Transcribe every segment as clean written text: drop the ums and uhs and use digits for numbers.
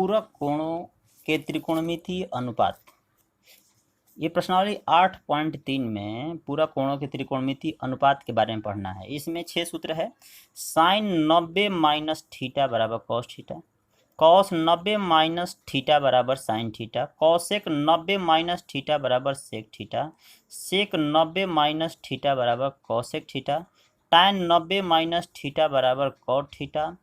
पूरक कोणों के त्रिकोणमितीय अनुपात। ये प्रश्नावली 8.3 में पूरक कोणों के त्रिकोणमितीय अनुपात के बारे में पढ़ना है। इसमें 6 सूत्र है। साइन 90 माइनस थीटा बराबर cos theta, cos 90 minus theta बराबर sine theta, cosec 90 minus theta बराबर sec theta, sec 90 minus theta बराबर cosec theta, tan 90 minus theta बराबर cot theta,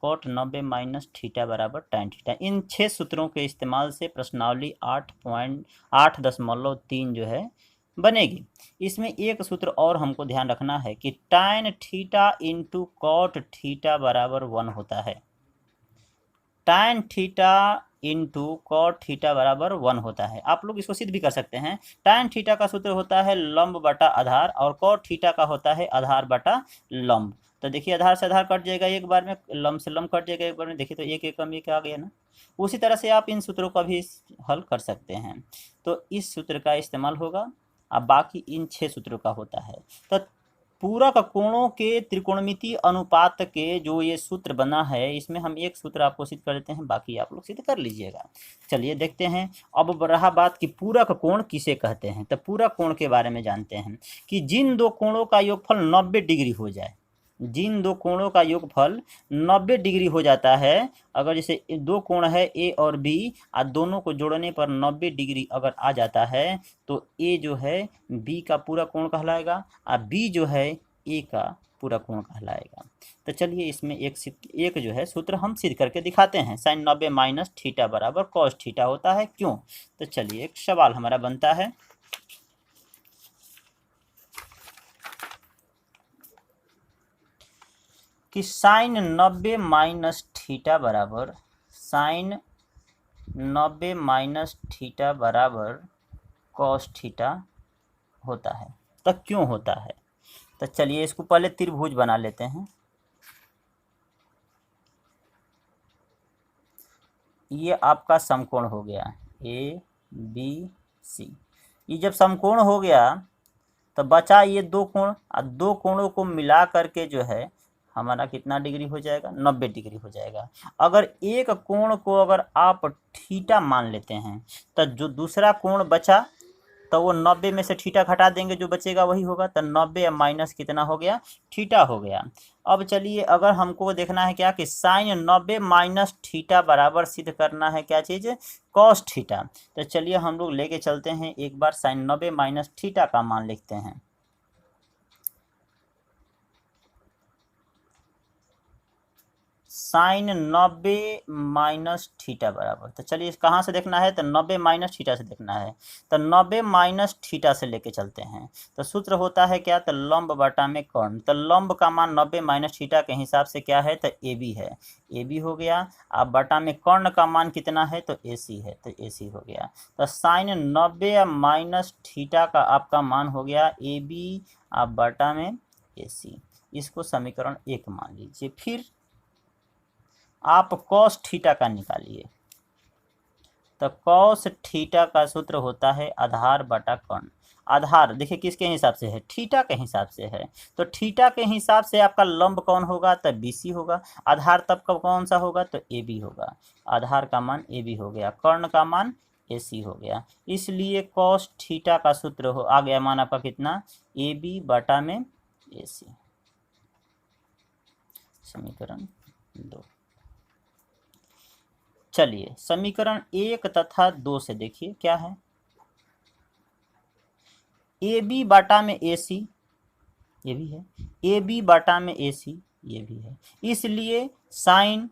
cot 90 minus theta बराबर tan थीटा। इन 6 सूत्रों के इस्तेमाल से प्रश्नावली 8.3 जो है बनेगी। इसमें एक सूत्र और हमको ध्यान रखना है कि tan theta into cot theta बराबर 1 होता है। tan theta into cot theta बराबर 1 होता है। आप लोग इसको सिद्ध भी कर सकते हैं। tan थीटा का सूत्र होता है लंब बटा आधार और कॉट थीटा का होता है आधार बटा लंब। तो देखिए आधार से आधार कट जाएगा एक बार में, लंब से लंब कट जाएगा एक बार में। देखिए तो एक कम एक आ गया ना। उसी तरह से आप इन सूत्रों का भी हल कर सकते हैं। तो इस सूत्र का इस्तेमाल होगा। अब बाकी इन 6 सूत्रों का होता है। तो पूरक कोणों के त्रिकोणमितीय अनुपात के जो ये सूत्र बना है, इसमें हम एक सूत्र आपको सिद्ध कर देते हैं, बाकी आप लोग सिद्ध कर लीजिएगा। चलिए देखते हैं। अब रहा बात कि पूरक कोण किसे कहते हैं। तो पूरक कोण के बारे में जानते हैं कि जिन दो कोणों का योगफल 90 डिग्री हो जाए, जिन दो कोणों का योगफल 90 डिग्री हो जाता है। अगर जैसे दो कोण है ए और बी, और दोनों को जोड़ने पर 90 डिग्री अगर आ जाता है तो ए जो है बी का पूरा कोण कहलाएगा और बी जो है ए का पूरा कोण कहलाएगा। तो चलिए इसमें एक जो है सूत्र हम सिद्ध करके दिखाते हैं। साइन 90 माइनस थीटा बराबर कॉस थीटा होता है, क्यों? तो चलिए एक सवाल हमारा बनता है कि साइन 90 माइनस थीटा बराबर साइन 90 माइनस थीटा बराबर कॉस थीटा होता है। तो क्यों होता है? तो चलिए इसको पहले त्रिभुज बना लेते हैं। ये आपका समकोण हो गया ए बी सी। ये जब समकोण हो गया तो बचा ये दो कोण, और दो कोणों को मिला करके जो है हमारा कितना डिग्री हो जाएगा? 90 डिग्री हो जाएगा। अगर एक कोण को अगर आप थीटा मान लेते हैं तो जो दूसरा कोण बचा तो वो 90 में से थीटा घटा देंगे, जो बचेगा वही होगा। तो 90 माइनस कितना हो गया? थीटा हो गया। अब चलिए अगर हमको देखना है क्या कि साइन 90 माइनस थीटा बराबर सिद्ध करना है क्या चीज़? Cos theta. तो चलिए हम लोग लेके चलते हैं एक बार साइन 90 माइनस थीटा का मान लिखते हैं। साइन 90 माइनस थीटा बराबर, तो चलिए कहाँ से देखना है? तो 90 माइनस थीटा से देखना है। तो 90 माइनस थीटा से लेके चलते हैं। तो सूत्र होता है क्या? तो लंब बटा में कर्ण। तो लंब का मान 90 माइनस थीटा के हिसाब से क्या है? तो ए बी है, ए बी हो गया। अब बटा में कर्ण का मान कितना है? तो ए सी है, तो ए सी हो गया। तो साइन 90 माइनस थीटा का आपका मान हो गया ए बी, अब बटा में ए सी। इसको समीकरण 1 मान लीजिए। फिर आप कॉस थीटा का निकालिए। तो कॉस थीटा का सूत्र होता है आधार बटा कर्ण। आधार देखिए किसके हिसाब से है? थीटा के हिसाब से है। तो थीटा के हिसाब से आपका लंब कौन होगा? तो बीसी होगा। आधार तब कब कौन सा होगा? तो ए बी होगा। आधार का मान ए बी हो गया, कर्ण का मान ए सी हो गया। इसलिए कॉस थीटा का सूत्र हो आ गया मान आपका कितना? ए बी बटा में ए सी। समीकरण 2। चलिए समीकरण 1 तथा 2 से देखिए क्या है। ए बी बाटा में ए सी, ये भी है। ए बी बाटा में ए सी, ये भी है। इसलिए साइन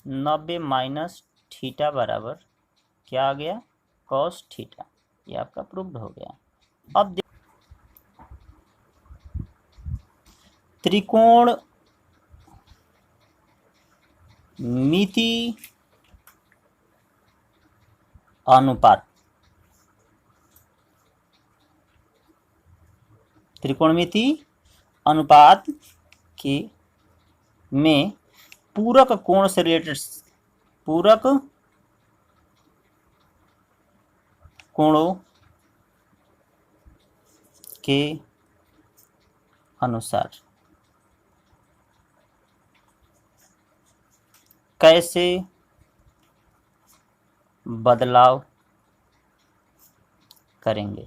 90 माइनस थीटा बराबर क्या आ गया? Cos theta. ये आपका प्रूव्ड हो गया। अब त्रिकोण मिति अनुपात, त्रिकोणमिति अनुपात के में पूरक कोण से रिलेटेड, पूरक कोणों के अनुसार कैसे बदलाव करेंगे।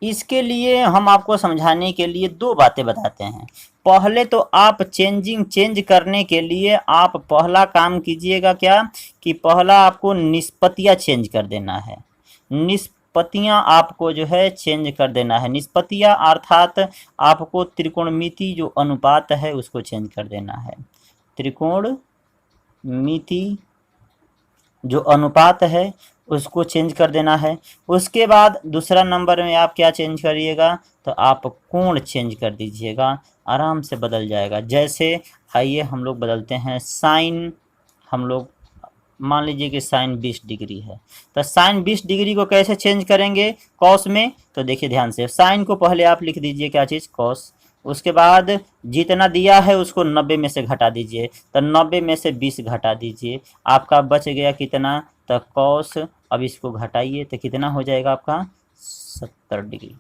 इसके लिए हम आपको समझाने के लिए दो बातें बताते हैं। पहले तो आप चेंज करने के लिए आप पहला काम कीजिएगा क्या कि पहला आपको निष्पत्तियां चेंज कर देना है। निष्पत्तियां आपको जो है चेंज कर देना है। निष्पत्तियां अर्थात आपको त्रिकोणमिति जो अनुपात है उसको चेंज कर देना है। त्रिकोणमिति जो अनुपात है उसको चेंज कर देना है। उसके बाद दूसरा नंबर में आप क्या चेंज करिएगा, तो आप कोण चेंज कर दीजिएगा, आराम से बदल जाएगा। जैसे आइए हम लोग बदलते हैं साइन, हम लोग मान लीजिए कि साइन 20 डिग्री है, तो साइन 20 डिग्री को कैसे चेंज करेंगे कॉस में, तो देखिए ध्यान से, साइन को पहले आप लिख दीजिए क्या चीज़, कॉस। उसके बाद जितना दिया है उसको 90 में से घटा दीजिए, तो 90 में से 20 घटा दीजिए, आपका बच गया कितना, तो कॉस। अब इसको घटाइए तो कितना हो जाएगा आपका 70 डिग्री।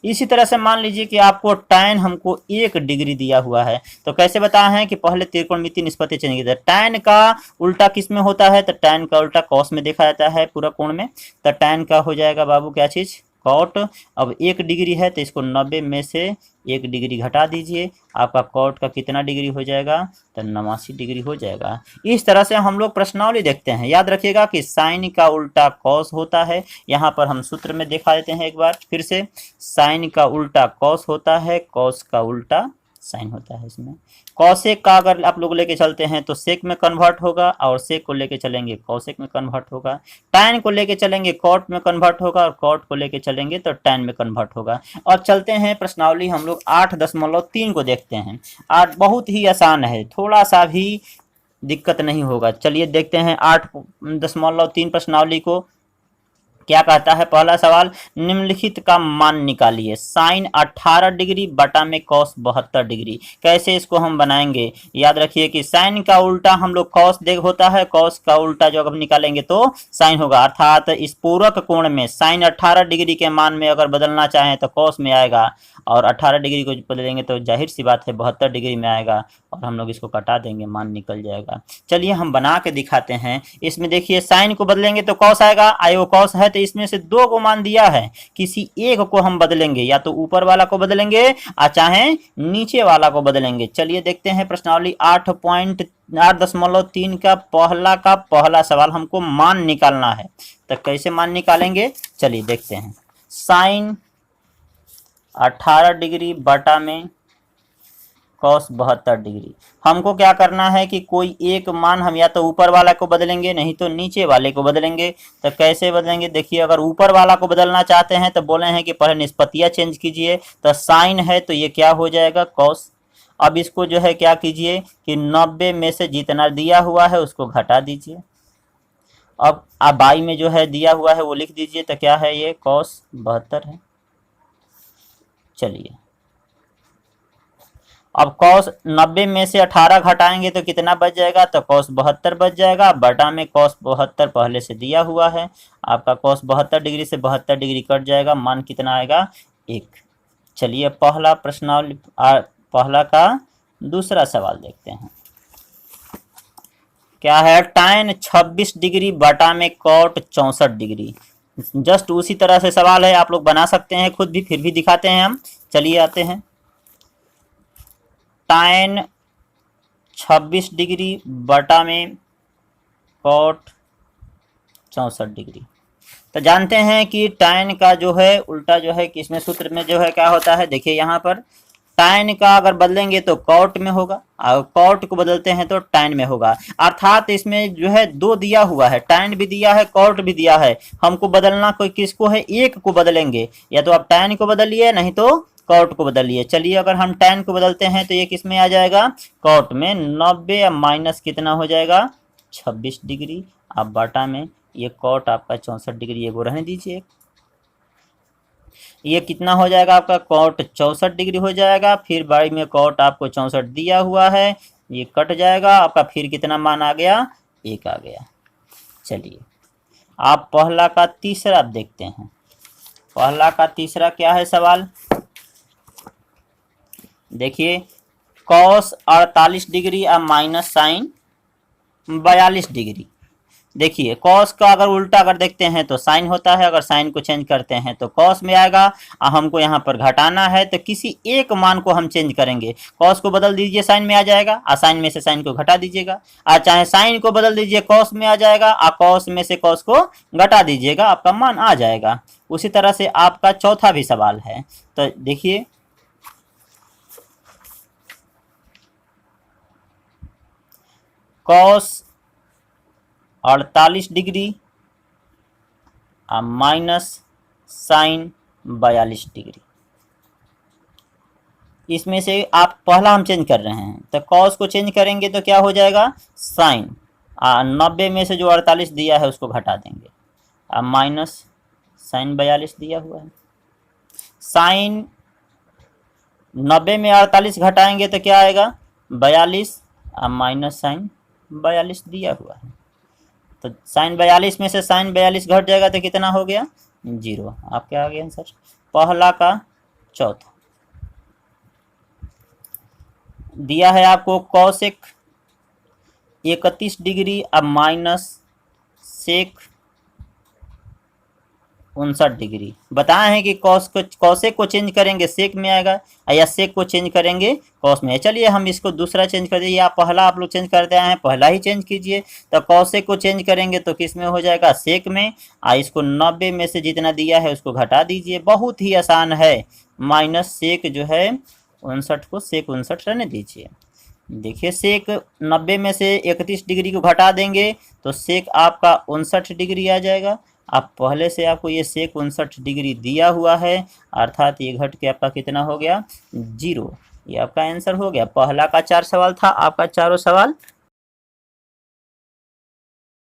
इसी तरह से मान लीजिए कि आपको tan हमको 1 डिग्री दिया हुआ है, तो कैसे बताया है कि पहले त्रिकोणमिति निष्पत्ति चेंज की, tan का उल्टा किस में होता है, तो tan का उल्टा cos में देखा जाता है पूरा कोण में, तो tan का हो जाएगा बाबू क्या चीज़, कॉट। अब 1 डिग्री है तो इसको 90 में से 1 डिग्री घटा दीजिए, आपका कॉट का कितना डिग्री हो जाएगा, तो 89 डिग्री हो जाएगा। इस तरह से हम लोग प्रश्नावली देखते हैं। याद रखिएगा कि साइन का उल्टा कॉस होता है। यहाँ पर हम सूत्र में दिखा देते हैं एक बार फिर से, साइन का उल्टा कॉस होता है, कॉस का उल्टा साइन होता है। इसमें कॉसेक का अगर आप लोग लेके चलते हैं तो सेक में कन्वर्ट होगा, और सेक को लेके चलेंगे कॉसेक में कन्वर्ट होगा। टैन को लेके चलेंगे कॉट में कन्वर्ट होगा, और कॉट को लेके चलेंगे तो टैन में कन्वर्ट होगा। और चलते हैं प्रश्नावली हम लोग 8.3 को देखते हैं। 8 बहुत ही आसान है, थोड़ा सा भी दिक्कत नहीं होगा। चलिए देखते हैं 8.3 प्रश्नावली को क्या कहता है। पहला सवाल, निम्नलिखित का मान निकालिए, साइन 18 डिग्री बटा में कॉस 72 डिग्री। कैसे इसको हम बनाएंगे, याद रखिए कि साइन का उल्टा हम लोग कॉस देख होता है, कॉस का उल्टा जो अगर निकालेंगे तो साइन होगा, अर्थात इस पूरक कोण में साइन 18 डिग्री के मान में अगर बदलना चाहें तो कॉस में आएगा, और 18 डिग्री को बदलेंगे तो जाहिर सी बात है 72 डिग्री में आएगा, और हम लोग इसको कटा देंगे, मान निकल जाएगा। चलिए हम बना के दिखाते हैं। इसमें देखिए साइन को बदलेंगे तो कॉस आएगा, आए वो कॉस है, तो इसमें से 2 को मान दिया है, किसी एक को हम बदलेंगे, या तो ऊपर वाला को बदलेंगे या चाहे नीचे वाला को बदलेंगे। चलिए देखते हैं प्रश्नावली 8.3 का पहला सवाल, हमको मान निकालना है, तो कैसे मान निकालेंगे, चलिए देखते हैं। साइन 18 डिग्री बटा में कॉस 72 डिग्री, हमको क्या करना है कि कोई एक मान हम या तो ऊपर वाला को बदलेंगे, नहीं तो नीचे वाले को बदलेंगे। तो कैसे बदलेंगे, देखिए अगर ऊपर वाला को बदलना चाहते हैं तो बोले हैं कि पहले निष्पत्तियां चेंज कीजिए, तो साइन है तो ये क्या हो जाएगा, कॉस। अब इसको जो है क्या कीजिए कि 90 में से जितना दिया हुआ है उसको घटा दीजिए। अब आप बाई में जो है दिया हुआ है वो लिख दीजिए, तो क्या है ये कॉस 72 है। चलिए अब कॉस 90 में से 18 घटाएंगे तो कितना बच जाएगा, तो कॉस 72 बच जाएगा, बटा में कॉस 72 पहले से दिया हुआ है, आपका कॉस 72 डिग्री से 72 डिग्री कट जाएगा, मान कितना आएगा 1। चलिए पहला प्रश्नावली पहला का दूसरा सवाल देखते हैं। क्या है, tan 26 डिग्री बटा में कॉट 64 डिग्री। जस्ट उसी तरह से सवाल है, आप लोग बना सकते हैं खुद भी, फिर भी दिखाते हैं हम। चलिए आते हैं, tan 26 डिग्री बटा में कॉट 64 डिग्री। तो जानते हैं कि tan का जो है उल्टा जो है किसमें सूत्र में जो है क्या होता है, देखिए यहाँ पर tan का अगर बदलेंगे तो कॉट में होगा, और कॉट को बदलते हैं तो tan में होगा, अर्थात इसमें जो है 2 दिया हुआ है, tan भी दिया है कॉट भी दिया है, हमको बदलना कोई किसको है, एक को बदलेंगे, या तो आप tan को बदलिए नहीं तो कॉट को बदलिए। चलिए अगर हम tan को बदलते हैं तो ये किस में आ जाएगा, कॉट में। 90 माइनस कितना हो जाएगा 26 डिग्री, आप बटा में ये कॉट आपका 64 डिग्री, ये वो रहने दीजिए, ये कितना हो जाएगा आपका कॉट 64 डिग्री हो जाएगा, फिर बाई में कॉट आपको 64 दिया हुआ है, ये कट जाएगा आपका, फिर कितना मान आ गया 1 आ गया। चलिए आप पहला का तीसरा देखते हैं। पहला का तीसरा क्या है सवाल, देखिए कॉस 48 डिग्री और माइनस साइन 42 डिग्री। देखिए कॉस का अगर उल्टा अगर देखते हैं तो साइन होता है, अगर साइन को चेंज करते हैं तो कॉस में आएगा। हमको यहाँ पर घटाना है तो किसी एक मान को हम चेंज करेंगे। कॉस को बदल दीजिए साइन में आ जाएगा, और साइन में से साइन को घटा दीजिएगा। और चाहे साइन को बदल दीजिए कॉस में आ जाएगा, और कॉस में से कॉस को घटा दीजिएगा, आपका मान आ जाएगा। उसी तरह से आपका चौथा भी सवाल है। तो देखिए cos 48 degree minus sine 42 degree, इसमें से आप पहला हम चेंज कर रहे हैं तो कॉस को चेंज करेंगे तो क्या हो जाएगा साइन, 90 में से जो 48 दिया है उसको घटा देंगे, माइनस साइन 42 दिया हुआ है। साइन 90 में 48 घटाएंगे तो क्या आएगा 42, माइनस साइन 42 दिया हुआ है। तो साइन 42 में से साइन 42 घट जाएगा तो कितना हो गया 0। आपके आ गया आंसर पहला का चौथा। दिया है आपको कॉसेक 31 डिग्री अब माइनस सेक 59 डिग्री। बताए हैं कि कॉसेक को चेंज करेंगे सेक में आएगा, या सेक को चेंज करेंगे कॉस में। चलिए हम इसको दूसरा चेंज कर दिए, या पहला आप लोग चेंज करते आए हैं पहला ही चेंज कीजिए। तो कॉसेक को चेंज करेंगे तो किस में हो जाएगा सेक में, इसको 90 में से जितना दिया है उसको घटा दीजिए, बहुत ही आसान है। माइनस सेक जो है 59 को सेक 59 रहने दीजिए। देखिए सेक 90 में से 31 डिग्री को घटा देंगे तो सेक आपका 59 डिग्री आ जाएगा। अब पहले से आपको ये सेक 59 डिग्री दिया हुआ है, अर्थात ये घट के आपका कितना हो गया 0। ये आपका आंसर हो गया। पहला का 4 सवाल था, आपका चारों सवाल